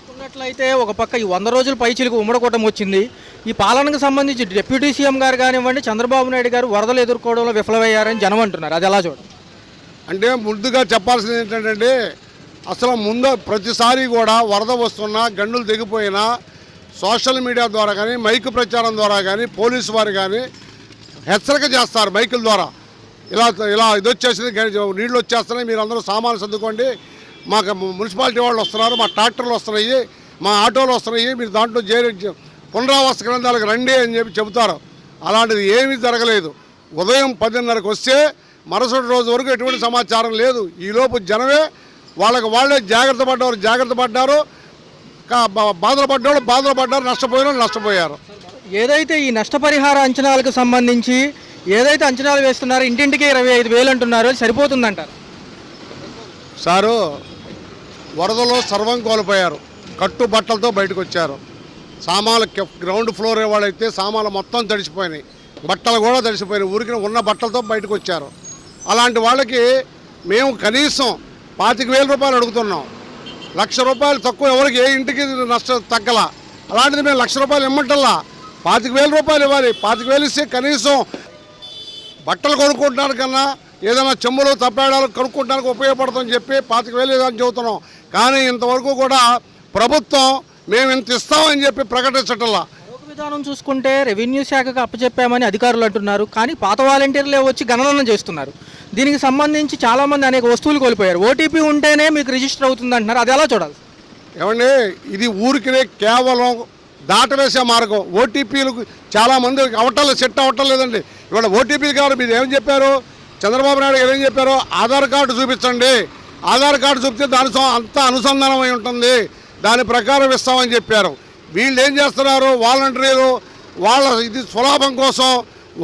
చూసుకున్నట్లయితే ఒక పక్క ఈ 100 రోజుల పైచిలకు ఉమ్మడి కూటమి వచ్చింది. ఈ పాలనకు సంబంధించి డిప్యూటీ సీఎం గారు కానివ్వండి, చంద్రబాబు నాయుడు గారు వరదలు ఎదుర్కోవడంలో విఫలమయ్యారని జనం అంటున్నారు. అది ఎలా చూడండి? అంటే ముందుగా చెప్పాల్సింది ఏంటంటే అసలు ముందు ప్రతిసారి కూడా వరద వస్తున్నా గండులు దిగిపోయినా సోషల్ మీడియా ద్వారా కానీ మైక్ ప్రచారం ద్వారా కానీ పోలీసు వారు కానీ హెచ్చరిక చేస్తారు మైకుల ద్వారా. ఇలా ఇలా ఇది వచ్చేసింది, నీళ్ళు వచ్చేస్తున్నాయి, మీరు అందరూ సామాన్లు సర్దుకోండి, మాకు మున్సిపాలిటీ వాళ్ళు వస్తున్నారు, మా ట్రాక్టర్లు వస్తున్నాయి, మా ఆటోలు వస్తున్నాయి, మీరు దాంట్లో పునరావాస కేంద్రాలకు రండి అని చెప్పి చెబుతారు. అలాంటిది ఏమీ జరగలేదు. ఉదయం 10:30కి వస్తే మరుసటి రోజు వరకు ఎటువంటి సమాచారం లేదు. ఈలోపు జనమే వాళ్ళే జాగ్రత్త పడ్డారు, బాధలు పడ్డారు, నష్టపోయారు. ఏదైతే ఈ నష్టపరిహార అంచనాలకు సంబంధించి ఏదైతే అంచనాలు వేస్తున్నారో ఇంటింటికి 25,000 అంటున్నారు, అది సరిపోతుందంటారు? సారు, వరదలో సర్వం కోల్పోయారు, కట్టుబట్టలతో బయటకు వచ్చారు. సామాన్లు గ్రౌండ్ ఫ్లోర్ వాళ్ళైతే సామాన్లు మొత్తం తడిసిపోయినాయి, బట్టలు కూడా తడిసిపోయినాయి, ఊరికి ఉన్న బట్టలతో బయటకు వచ్చారు. అలాంటి వాళ్ళకి మేము కనీసం 25,000 రూపాయలు అడుగుతున్నాం. 1,00,000 రూపాయలు తక్కువ ఎవరికి ఏ ఇంటికి నష్టం తగ్గల. అలాంటిది మేము 1,00,000 రూపాయలు ఇమ్మంటల్లా, 25,000 రూపాయలు ఇవ్వాలి. 25,000 ఇస్తే కనీసం బట్టలు కొనుక్కుంటానికి కన్నా ఏదైనా చెంబులు తప్పేడాలు కొనుక్కోవడానికి ఉపయోగపడుతుందని చెప్పి 25,000 అని చెబుతున్నాం. కానీ ఇంతవరకు కూడా ప్రభుత్వం మేము ఇంత ఇస్తామని చెప్పి ప్రకటించటంలా. విధానం చూసుకుంటే రెవెన్యూ శాఖకు అప్పచెప్పామని అధికారులు అంటున్నారు, కానీ పాత వాలంటీర్లే వచ్చి గణన చేస్తున్నారు. దీనికి సంబంధించి చాలామంది అనేక వస్తువులు కోల్పోయారు. ఓటీపీ ఉంటేనే మీకు రిజిస్టర్ అవుతుంది అంటున్నారు, అది ఎలా చూడాలి? ఏమండి, ఇది ఊరికినే కేవలం దాటవేసే మార్గం. ఓటీపీలకు చాలామంది సెట్ అవ్వటం లేదండి. ఇవాళ ఓటీపీలు కావాలి. మీరు ఏం చెప్పారు, చంద్రబాబు నాయుడు గారు ఏం చెప్పారు, ఆధార్ కార్డు చూపించండి, ఆధార్ కార్డు చూపిస్తే దానితో అంతా అనుసంధానం అయి ఉంటుంది, దాని ప్రకారం ఇస్తామని చెప్పారు. వీళ్ళు ఏం చేస్తున్నారు, వాలంటీర్లు వాళ్ళ ఇది స్వలాభం కోసం,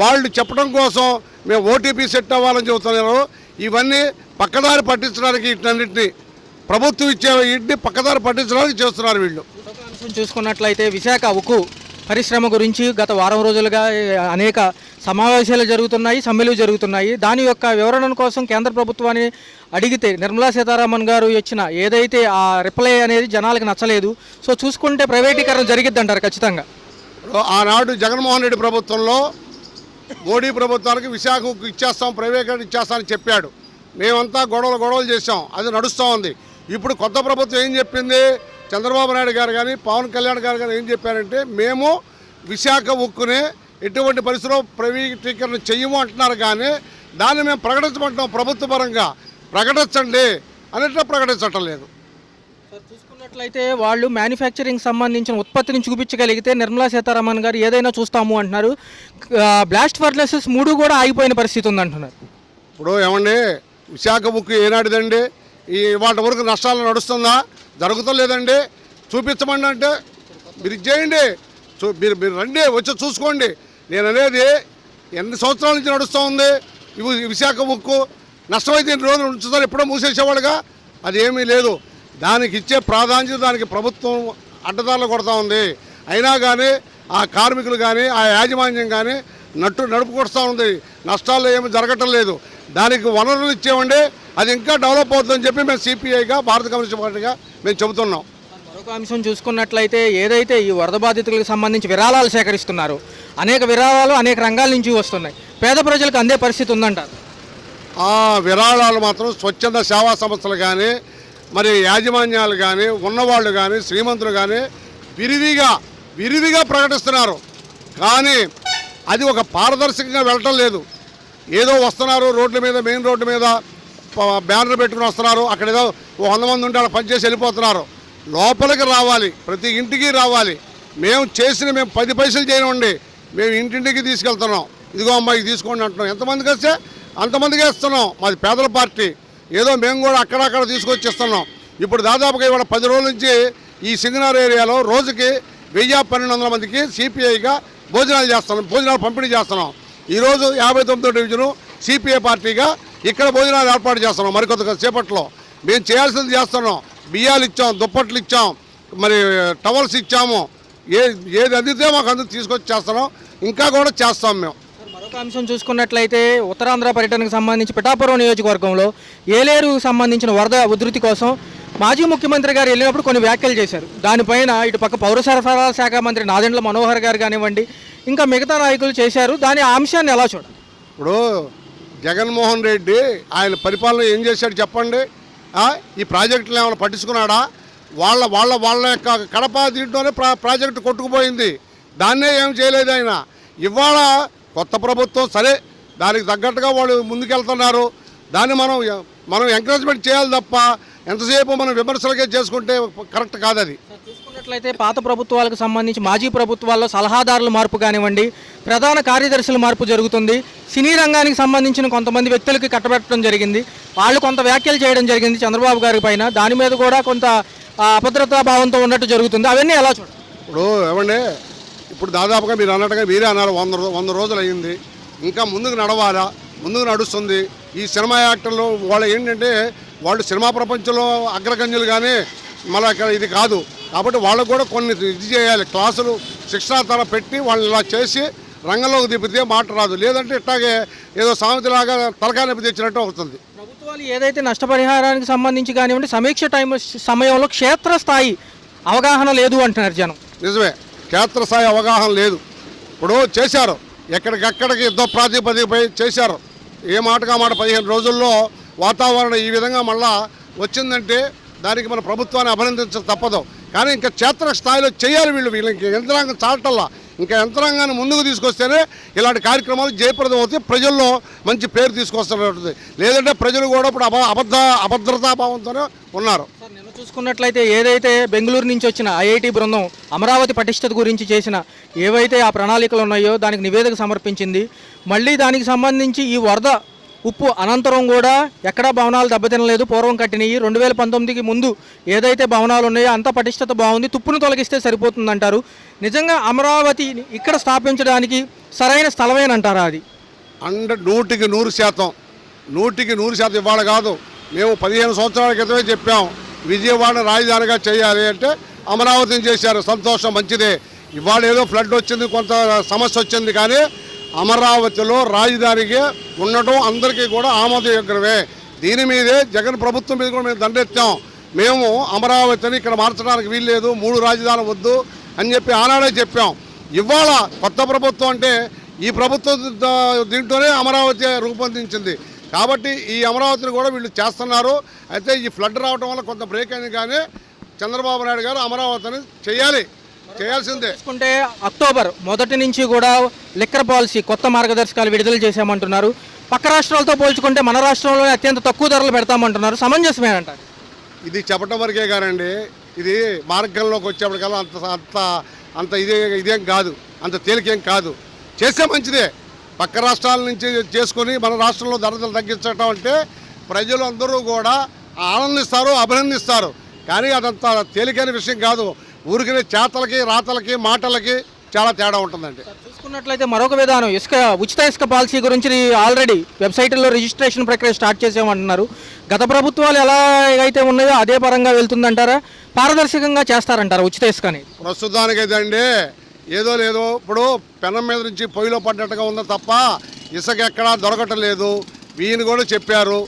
వాళ్ళు చెప్పడం కోసం మేము ఓటీపీ సెట్ అవ్వాలని చెబుతున్నారు. ఇవన్నీ పక్కదారి పట్టించడానికి వీటన్నింటినీ ప్రభుత్వం ఇచ్చే ఇంటిని పక్కదారి పట్టించడానికి చేస్తున్నారు వీళ్ళు. చూసుకున్నట్లయితే విశాఖ ఉక్కు పరిశ్రమ గురించి గత వారం రోజులుగా అనేక సమావేశాలు జరుగుతున్నాయి, సమ్మెలు జరుగుతున్నాయి. దాని యొక్క వివరణ కోసం కేంద్ర ప్రభుత్వాన్ని అడిగితే నిర్మలా సీతారామన్ గారు ఇచ్చిన ఏదైతే ఆ రిప్లై అనేది జనాలకు నచ్చలేదు. సో చూసుకుంటే ప్రైవేటీకరణ జరిగిద్ది అంటారు ఖచ్చితంగా. ఆనాడు జగన్మోహన్ రెడ్డి ప్రభుత్వంలో మోడీ ప్రభుత్వానికి విశాఖ ఉక్కు ఇచ్చేస్తాం, ప్రైవేటీకరణ ఇచ్చేస్తామని చెప్పాడు. మేమంతా గొడవలు చేసాం, అది నడుస్తూ ఉంది. ఇప్పుడు కొత్త ప్రభుత్వం ఏం చెప్పింది, చంద్రబాబు నాయుడు గారు కానీ పవన్ కళ్యాణ్ గారు కానీ ఏం చెప్పారంటే మేము విశాఖ ఉక్కుని ఎటువంటి పరిస్థితుల్లో ప్రైవేటీకరణ చెయ్యము అంటున్నారు. కానీ దాన్ని మేము ప్రకటించమంటాం, ప్రభుత్వ పరంగా ప్రకటించండి అన్నట్లు ప్రకటించటం లేదు. చూసుకున్నట్లయితే వాళ్ళు మ్యానుఫ్యాక్చరింగ్ సంబంధించిన ఉత్పత్తిని చూపించగలిగితే నిర్మలా సీతారామన్ గారు ఏదైనా చూస్తాము అంటున్నారు. బ్లాస్ట్ ఫర్నెసెస్ 3 కూడా ఆగిపోయిన పరిస్థితి ఉందంటున్నారు. ఇప్పుడు ఏమండి, విశాఖ ఉక్కు ఏనాటిదండి? వాటి వరకు నష్టాలు నడుస్తుందా? జరుగుతం లేదండి. చూపించమండి అంటే మీరు ఇచ్చేయండి, మీరు రండి, వచ్చి చూసుకోండి. నేను అనేది ఎన్ని సంవత్సరాల నుంచి నడుస్తూ ఉంది విశాఖ ఉక్కు. నష్టమైతే ఎన్ని రోజులు ఉంచుతారు, ఎప్పుడో మూసేసేవాళ్ళుగా. అది ఏమీ లేదు. దానికి ఇచ్చే ప్రాధాన్యత దానికి ప్రభుత్వం అడ్డదారులు కొడతా ఉంది. అయినా కానీ ఆ కార్మికులు కానీ ఆ యాజమాన్యం కానీ నడుపుకొడుతూ ఉంది. నష్టాలు ఏమి జరగటం లేదు. దానికి వనరులు ఇచ్చేవండి, అది ఇంకా డెవలప్ అవుతుందని చెప్పి మేము సిపిఐగా భారత కమ్యూనిస్ట్ పార్టీగా మేము చెబుతున్నాం. మరొక అంశం చూసుకున్నట్లయితే ఏదైతే ఈ వరద బాధితులకు సంబంధించి విరాళాలు సేకరిస్తున్నారు, అనేక విరాళాలు అనేక రంగాల నుంచి వస్తున్నాయి, పేద ప్రజలకు అందే పరిస్థితి ఉందంటారు. ఆ విరాళాలు మాత్రం స్వచ్ఛంద సేవా సంస్థలు కానీ మరి యాజమాన్యాలు కానీ ఉన్నవాళ్ళు కానీ శ్రీమంతులు కానీ విరివిగా ప్రకటిస్తున్నారు. కానీ అది ఒక పారదర్శకంగా వెళ్ళటం లేదు. ఏదో వస్తున్నారు రోడ్ల మీద, మెయిన్ రోడ్డు మీద బ్యానర్ పెట్టుకుని వస్తున్నారు, అక్కడ ఏదో 100 మంది ఉంటే అలా పనిచేసి వెళ్ళిపోతున్నారు. లోపలికి రావాలి, ప్రతి ఇంటికి రావాలి. మేము 10 పైసలు చేయనివ్వండి, మేము ఇంటింటికి తీసుకెళ్తున్నాం. ఇదిగో అమ్మాయికి తీసుకోండి అంటున్నాం. ఎంతమందికి వస్తే అంతమందికే ఇస్తున్నాం. మాది పేదల పార్టీ, ఏదో మేము కూడా అక్కడక్కడ తీసుకొచ్చి ఇస్తున్నాం. ఇప్పుడు దాదాపుగా ఇవాళ 10 రోజుల నుంచి ఈ సింగనగర్ ఏరియాలో రోజుకి 1000-1200 మందికి సిపిఐగా భోజనాలు పంపిణీ చేస్తున్నాం. ఈరోజు 59వ డివిజను సిపిఐ పార్టీగా ఇక్కడ భోజనాలు ఏర్పాటు చేస్తున్నాం. మరికొంత సేపట్లో మేము చేయాల్సింది చేస్తున్నాం. బియ్యాలు ఇచ్చాం, దుప్పట్లు ఇచ్చాం, మరి టవల్స్ ఇచ్చాము. ఏది అందితే మాకు అందుకు తీసుకొచ్చి చేస్తున్నాం, ఇంకా కూడా చేస్తాం మేము. మరొక అంశం చూసుకున్నట్లయితే ఉత్తరాంధ్ర పర్యటనకు సంబంధించి పిఠాపురం నియోజకవర్గంలో ఏలేరు సంబంధించిన వరద ఉధృతి కోసం మాజీ ముఖ్యమంత్రి గారు వెళ్ళినప్పుడు కొన్ని వ్యాఖ్యలు చేశారు. దానిపైన ఇటు పక్క పౌర సరఫరాల శాఖ మంత్రి నాదెండ్ల మనోహర్ గారు కానివ్వండి, ఇంకా మిగతా నాయకులు చేశారు. దాని అంశాన్ని ఎలా చూడాలి? ఇప్పుడు జగన్మోహన్ రెడ్డి ఆయన పరిపాలన ఏం చేశాడు చెప్పండి. ఈ ప్రాజెక్టులు ఏమైనా పట్టించుకున్నాడా? వాళ్ళ యొక్క కడప దీంట్లోనే ప్రాజెక్టు కొట్టుకుపోయింది. దాన్నే ఏం చేయలేదు ఆయన. ఇవాళ కొత్త ప్రభుత్వం సరే దానికి తగ్గట్టుగా వాళ్ళు ముందుకెళ్తున్నారు. దాన్ని మనం ఎంకరేజ్మెంట్ చేయాలి తప్ప ఎంతసేపు మనం విమర్శలకే చేసుకుంటే కరెక్ట్ కాదు. అది చూసుకున్నట్లయితే పాత ప్రభుత్వాలకు సంబంధించి మాజీ ప్రభుత్వాల్లో సలహాదారుల మార్పు కానివ్వండి, ప్రధాన కార్యదర్శుల మార్పు జరుగుతుంది. సినీ రంగానికి సంబంధించిన కొంతమంది వ్యక్తులకి కట్టబెట్టడం జరిగింది. వాళ్ళు కొంత వ్యాఖ్యలు చేయడం జరిగింది చంద్రబాబు గారి పైన. దాని మీద కూడా కొంత అభద్రతా భావంతో ఉన్నట్టు జరుగుతుంది. అవన్నీ ఎలా చూడాలి? ఇప్పుడు ఏమండి, ఇప్పుడు దాదాపుగా మీరు అన్నట్టుగా మీరే అన్నారు 100 రోజులు అయ్యింది. ఇంకా ముందుకు నడవాలా, ముందుకు నడుస్తుంది. ఈ సినిమా యాక్టర్లు వాళ్ళు ఏంటంటే వాళ్ళు సినిమా ప్రపంచంలో అగ్రగణ్యులు కానీ మళ్ళీ ఇక్కడ ఇది కాదు. కాబట్టి వాళ్ళకు కూడా కొన్ని ఇది చేయాలి, క్లాసులు శిక్షణాతర పెట్టి వాళ్ళని ఇలా చేసి రంగంలోకి దిపితే మాట రాదు. లేదంటే ఇట్లాగే ఏదో సామెతలాగా తలకాయ నొప్పి తెచ్చినట్టు అవుతుంది. ప్రభుత్వాలు ఏదైతే నష్టపరిహారానికి సంబంధించి కానివ్వండి సమీక్ష సమయంలో క్షేత్రస్థాయి అవగాహన లేదు అంటున్నారు జనం. నిజమే, క్షేత్రస్థాయి అవగాహన లేదు. ఇప్పుడు చేశారు, ఎక్కడికక్కడికి యుద్ధ ప్రాతిపదికపై చేశారు. ఏ మాటగా మాట 15 రోజుల్లో వాతావరణం ఈ విధంగా మళ్ళా వచ్చిందంటే దానికి మన ప్రభుత్వాన్ని అభినందించడం తప్పదు. కానీ ఇంకా క్షేత్రస్థాయిలో చేయాలి వీళ్ళకి యంత్రాంగం చాటల్లా. ఇంకా యంత్రాంగాన్ని ముందుకు తీసుకొస్తేనే ఇలాంటి కార్యక్రమాలు జయప్రదం అవుతాయి, ప్రజల్లో మంచి పేరు తీసుకొస్తున్నట్టుంది. లేదంటే ప్రజలు కూడా ఇప్పుడు అభద్రతాభావంతోనే ఉన్నారు. నిన్న చూసుకున్నట్లయితే ఏదైతే బెంగళూరు నుంచి వచ్చిన ఐఐటి బృందం అమరావతి పటిష్టత గురించి చేసిన ఏవైతే ఆ ప్రణాళికలు ఉన్నాయో దానికి నివేదిక సమర్పించింది. మళ్ళీ దానికి సంబంధించి ఈ వరద ఉప్పు అనంతరం కూడా ఎక్కడా భవనాలు దెబ్బతినలేదు, పూర్వం కట్టినవి. 2019కి ముందు ఏదైతే భవనాలు ఉన్నాయో అంత పటిష్టత బాగుంది, తుప్పును తొలగిస్తే సరిపోతుందంటారు. నిజంగా అమరావతిని ఇక్కడ స్థాపించడానికి సరైన స్థలమేనంటారా? అది 100% 100% ఇవాళ కాదు, మేము 15 సంవత్సరాల క్రితమే చెప్పాం విజయవాడ రాజధానిగా చేయాలి అంటే అమరావతిని చేశారు. సంతోషం, మంచిదే. ఇవాళ ఏదో ఫ్లడ్ వచ్చింది, కొంత సమస్య వచ్చింది, కానీ అమరావతిలో రాజధానికి ఉండటం అందరికీ కూడా ఆమోదయోగ్యమే. దీని మీదే జగన్ ప్రభుత్వం మీద కూడా మేము దండెత్తాం. మేము అమరావతిని ఇక్కడ మార్చడానికి వీల్లేదు, 3 రాజధానులు వద్దు అని చెప్పి ఆనాడే చెప్పాం. ఇవాళ కొత్త ప్రభుత్వం అంటే ఈ ప్రభుత్వం దీంట్లోనే అమరావతి రూపొందించింది. కాబట్టి ఈ అమరావతిని కూడా వీళ్ళు చేస్తున్నారు. అయితే ఈ ఫ్లడ్ రావడం వల్ల కొంత బ్రేక్ అయింది, కానీ చంద్రబాబు నాయుడు గారు అమరావతిని చేయాల్సిందే. చూసుకుంటే అక్టోబర్ 1 నుంచి కూడా లిక్కర్ పాలసీ కొత్త మార్గదర్శకాలు విడుదల చేశామంటున్నారు. పక్క రాష్ట్రాలతో పోల్చుకుంటే మన రాష్ట్రంలోనే అత్యంత తక్కువ ధరలు పెడతామంటున్నారు. సమంజసమేనంటారు? ఇది చెప్పటం వరకే కానండి, ఇది మార్గంలోకి వచ్చేప్పటికల్లా అంత ఇదేం కాదు, అంత తేలికేం కాదు. చేస్తే మంచిదే. పక్క రాష్ట్రాల నుంచి చేసుకొని మన రాష్ట్రంలో ధరలు తగ్గించడం అంటే ప్రజలు అందరూ కూడా ఆనందిస్తారు, అభినందిస్తారు. కానీ అదంత తేలికైన విషయం కాదు. ఊరికినే చేతలకి, రాతలకి, మాటలకి చాలా తేడా ఉంటుందండి. చూసుకున్నట్లయితే మరొక విధానం ఉచిత ఇసుక పాలసీ గురించి ఆల్రెడీ వెబ్సైట్లో రిజిస్ట్రేషన్ ప్రక్రియ స్టార్ట్ చేసామంటున్నారు. గత ప్రభుత్వాలు ఎలా అయితే ఉన్నాయో అదే పరంగా వెళ్తుందంటారా? పారదర్శకంగా చేస్తారంటారా ఉచిత ఇసుక అనేది? ప్రస్తుతానికైతే అండి ఏదో లేదో, ఇప్పుడు పెనం మీద నుంచి పొయ్యిలో పడ్డట్టుగా ఉందో తప్ప ఇసుక ఎక్కడా దొరకటం లేదు. వీని కూడా చెప్పారు.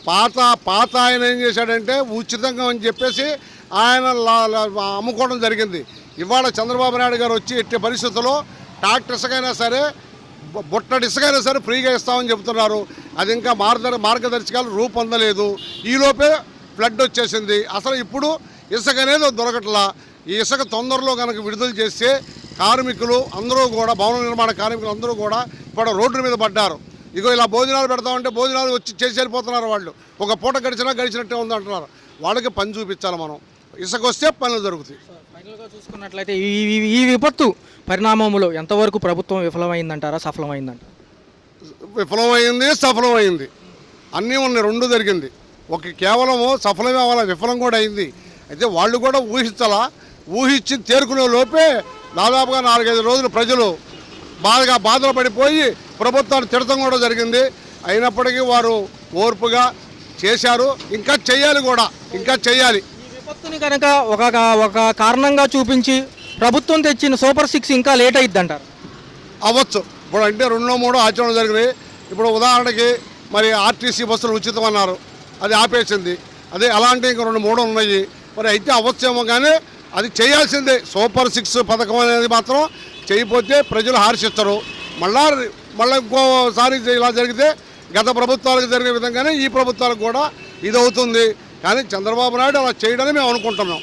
పాత ఆయన ఏం చేశాడంటే ఉచితంగా అని చెప్పేసి ఆయన అమ్ముకోవడం జరిగింది. ఇవాళ చంద్రబాబు నాయుడు గారు వచ్చి ఎట్టి పరిస్థితుల్లో ట్రాక్టర్ ఇసుకైనా సరే, బుట్టడి ఇసుకైనా సరే ఫ్రీగా ఇస్తామని చెబుతున్నారు. అది ఇంకా మార్గదర్శకాలు రూపొందలేదు. ఈలోపే ఫ్లడ్ వచ్చేసింది. అసలు ఇప్పుడు ఇసుక అనేది దొరకట్లా. ఈ ఇసుక తొందరలో కనుక విడుదల చేస్తే కార్మికులు అందరూ కూడా, భవన నిర్మాణ కార్మికులు అందరూ కూడా ఇప్పుడు రోడ్డు మీద పడ్డారు. ఇగో ఇలా భోజనాలు పెడతామంటే భోజనాలు వచ్చి చేసి వెళ్ళిపోతున్నారు. వాళ్ళు ఒక పూట గడిచినట్టే ఉందంటున్నారు. వాళ్ళకి పని చూపించాలి మనం. ఇసుక వస్తే పనులు జరుగుతాయి. ఫైనల్గా చూసుకున్నట్లయితే ఈ విపత్తు పరిణామంలో ఎంతవరకు ప్రభుత్వం విఫలమైందంటారా, సఫలమైందంటారా? విఫలమైంది, సఫలమైంది, అన్నీ ఉన్నాయి. 2 జరిగింది. కేవలము సఫలమే అవ్వాలి, విఫలం కూడా అయింది. అయితే వాళ్ళు కూడా ఊహించి తేరుకునే లోపే దాదాపుగా 4-5 రోజులు ప్రజలు బాధలు పడిపోయి ప్రభుత్వాన్ని తిడతం కూడా జరిగింది. అయినప్పటికీ వారు ఓర్పుగా చేశారు. ఇంకా చెయ్యాలి కూడా, ఇంకా చెయ్యాలి. ఈ విపత్తుని కనుక ఒక కారణంగా చూపించి ప్రభుత్వం తెచ్చిన సూపర్ 6 ఇంకా లేట్ అయిద్ది అంటారు? అవ్వచ్చు. ఇప్పుడు అంటే 2-3 ఆచరణ జరిగినాయి. ఇప్పుడు ఉదాహరణకి మరి ఆర్టీసీ బస్సులు ఉచితం అన్నారు, అది ఆపేసింది. అదే అలాంటి ఇంకా 2-3 ఉన్నాయి. మరి అయితే అవ్వచ్చేమో కానీ అది చేయాల్సిందే. సూపర్ 6 పథకం అనేది మాత్రం చేయకపోతే ప్రజలు హర్షిస్తారు. మళ్ళీ ఇంకోసారి ఇలా జరిగితే గత ప్రభుత్వాలకు జరిగే విధంగానే ఈ ప్రభుత్వాలకు కూడా ఇది అవుతుంది. కానీ చంద్రబాబు నాయుడు అలా చేయడని మేము అనుకుంటున్నాం.